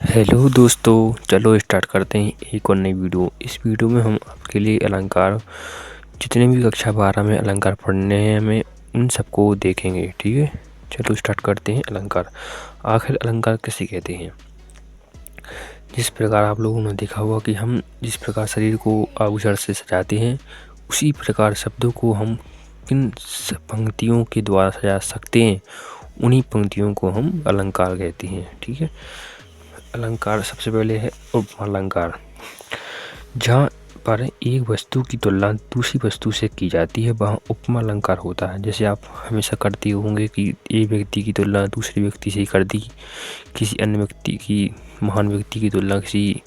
Hello दोस्तों, चलो start करते हैं एक और नई वीडियो। इस वीडियो में हम आपके लिए अलंकार, जितने भी कक्षा 12 में अलंकार पढ़ने हैं हमें, उन सबको देखेंगे। ठीक है, चलो स्टार्ट करते हैं। अलंकार, आखिर अलंकार किसे कहते हैं? जिस प्रकार आप लोगों ने देखा होगा कि हम जिस प्रकार शरीर को आभूषण से सजाते हैं, उसी प्रकार शब्दों को हम किन पंक्तियों के द्वारा सजा सकते हैं, उन्हीं पंक्तियों को हम अलंकार कहते हैं। ठीक है, अलंकार सबसे पहले है उपमा अलंकार, जहाँ पर एक वस्तु की तुलना दूसरी वस्तु से की जाती है, वहाँ उपमा अलंकार होता है। जैसे आप हमेशा करते होंगे कि एक व्यक्ति की तुलना दूसरे व्यक्ति से कर दी, किसी अन्य व्यक्ति की, महान व्यक्ति की तुलना किसी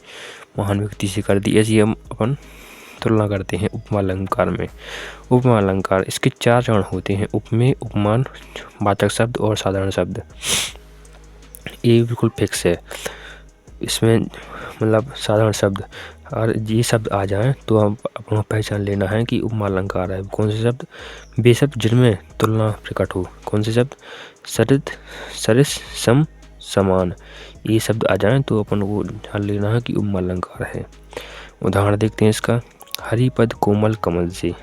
महान व्यक्ति से कर दी, ऐसी हम अपन तुलना करते हैं उपमा अलंकार में। उपमा अलंकार, इसके 4 चरण होते हैं: उपमेय, उपमान, वाचक शब्द और साधारण शब्द। ये बिल्कुल फिक्स है इसमें, मतलब साधारण शब्द और ये शब्द आ जाएं तो हम अपना पहचान लेना है कि उपमा अलंकार है। कौन से शब्द? वे शब्द जिनमें तुलना प्रकट हो। कौन से शब्द? सरित, सरिस, सम, समान। ये शब्द आ जाएं तो अपन को जान लेना है कि उपमा अलंकार है। उदाहरण देखते हैं इसका। हरिपद कोमल कमल से,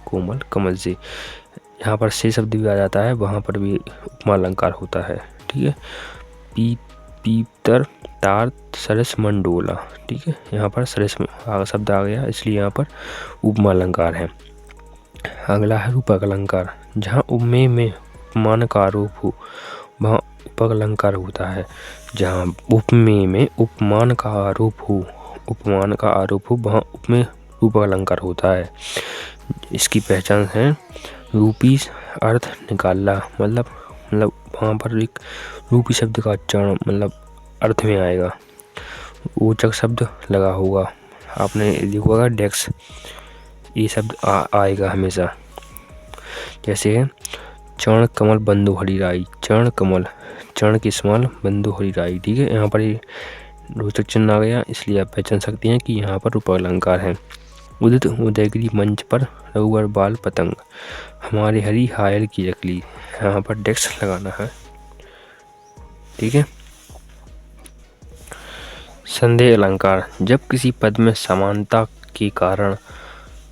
कोमल कमल से, यहाँ पर से शब्द भी आ जाता है, वहाँ पर भी उपमा अलंकार होता है। ठीक है, पीतर तार सरस मंडोला। ठीक है, यहाँ पर सरस शब्द आ गया, इसलिए यहाँ पर उपमा अलंकार है। अगला है रूपक अलंकार, जहाँ उपमेय में उपमान का आरोप हो, वहाँ रूपक अलंकार होता है। जहाँ उपमेय में उपमान का आरोप हो, उपमान का आरोप हो, वहाँ उपमेय रूपक अलंकार होता है। इसकी पहचान है रूपी अर्थ निकालना, मतलब वहाँ पर एक रूपी शब्द का उच्चारण मतलब अर्थ में आएगा, वाचक शब्द लगा होगा। आपने देखा होगा डेस्क, ये शब्द आएगा हमेशा। जैसे है चरण कमल बंधु हरि राई, चरण कमल, चरण के समान बंधु हरि राई। ठीक है, यहाँ पर ये रोचक चिन्ह आ गया, इसलिए आप पहचान सकते हैं कि यहाँ पर रूपक अलंकार है। उदित उदयगिरी मंच पर रघुवर बाल पतंग, हमारे हरी हायल की रखली, यहाँ पर डेस्क लगाना है। ठीक है, संदेह अलंकार, जब किसी पद में समानता के कारण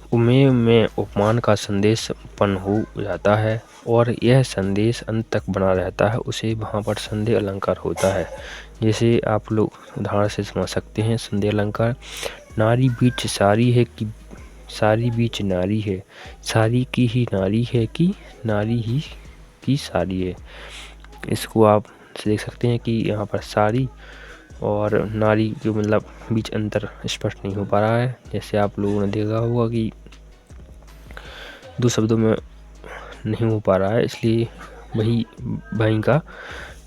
उपमेय में उपमान का संदेश उत्पन्न हो जाता है और यह संदेश अंत तक बना रहता है, उसे वहाँ पर संदेह अलंकार होता है। जैसे आप लोग उदाहरण से समझ सकते हैं संदेह अलंकार। नारी बीच सारी है कि सारी बीच नारी है, सारी की ही नारी है कि नारी ही की सारी है। इसको आप देख सकते हैं कि यहाँ पर सारी और नारी के मतलब बीच अंतर स्पष्ट नहीं हो पा रहा है। जैसे आप लोगों ने देखा होगा कि दो शब्दों में नहीं हो पा रहा है, इसलिए वहीं का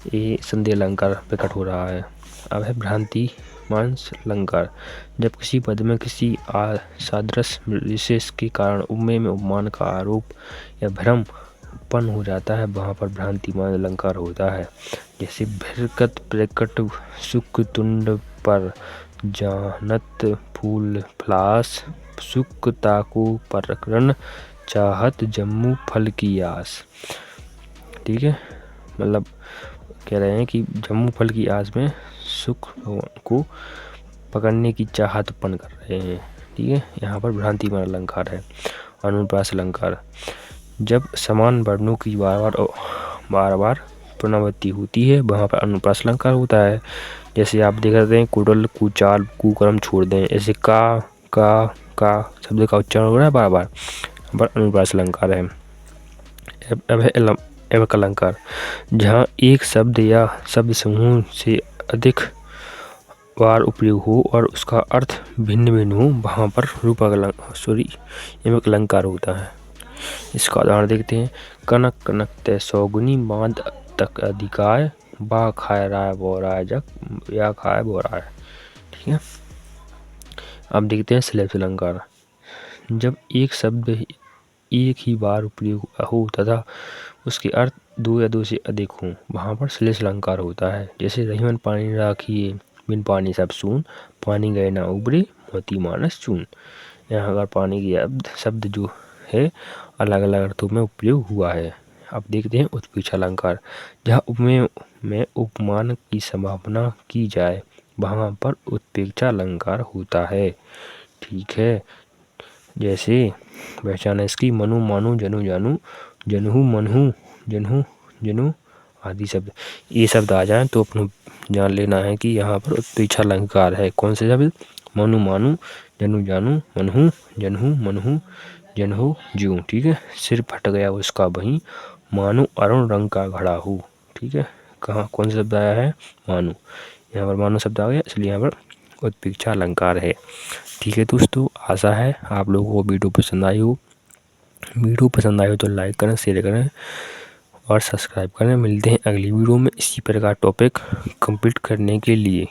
ये संदेह अलंकार प्रकट हो रहा है। अब है भ्रांति मांस अलंकार, जब किसी पद में किसी सादृश विशेष के कारण उपमेय में उपमान का आरोप या भ्रम उत्पन्न हो जाता है, वहाँ पर भ्रांति मान अलंकार होता है। जैसे भृकत प्रकट सुख तुंड पर जानत फूल फ्लास, सुख ताको परकरण चाहत जम्मू फल की आस। ठीक है, मतलब कह रहे हैं कि जम्मू फल की आस में सुख को पकड़ने की चाहत उत्पन्न कर रहे हैं। ठीक है, यहाँ पर भ्रांति मान अलंकार है। अनुप्रास अलंकार, जब समान वर्णों की बार बार पुनरावृत्ति होती है, वहाँ पर अनुप्रास अलंकार होता है। जैसे आप देख रहे हैं कुडल कुचाल कुकर्म छोड़ दें, ऐसे का शब्द का उच्चारण हो रहा है बार बार, पर अनुप्रास अलंकार है। अब है एवक अलंकार, जहाँ एक शब्द या शब्द समूह से अधिक बार उपयोग हो और उसका अर्थ भिन्न भिन्न हो, वहाँ पर एवक अलंकार होता है। इसका उदाहरण देखते हैं। कनक कनक तय सौगुनी बांध तक अधिकाय, बा खाए राय बोराय जग या खाए बोराय। ठीक है, अब देखते हैं श्लेष अलंकार, जब एक शब्द एक ही बार उपयोग हो तथा उसके अर्थ दो या दो से अधिक हों, वहाँ पर श्लेष अलंकार होता है। जैसे रहीमन पानी राखिए बिन पानी सब सून, पानी गए ना उबरे मोती मानस चून। यहाँ अगर पानी की शब्द जो है अलग अलग अर्थों में उपयोग हुआ है। अब देखते हैं उत्प्रेक्षा अलंकार, जहाँ उपमेय में उपमान की संभावना की जाए वहाँ पर उत्प्रेक्षा अलंकार होता है। ठीक है, जैसे पहचान इसकी मनु मानु जनु जानू जनहु मनहु जनहु जनु आदि शब्द, ये शब्द आ जाए तो अपने जान लेना है कि यहाँ पर उत्प्रेक्षा अलंकार है। कौन से शब्द? मनु मानु जनु जानू मनहु जनहु मनहु जनहु ज्यों। ठीक है, सिर फट गया उसका वहीं मानो अरुण रंग का घड़ा हो। ठीक है, कहाँ कौन सा शब्द आया है? मानो। यहाँ पर मानो शब्द आ गया, इसलिए यहाँ पर उत्प्रेक्षा अलंकार है। ठीक है दोस्तों, आशा है आप लोगों को वीडियो पसंद आई हो। वीडियो पसंद आई हो तो लाइक करें, शेयर करें और सब्सक्राइब करें। मिलते हैं अगली वीडियो में इसी प्रकार टॉपिक कंप्लीट करने के लिए।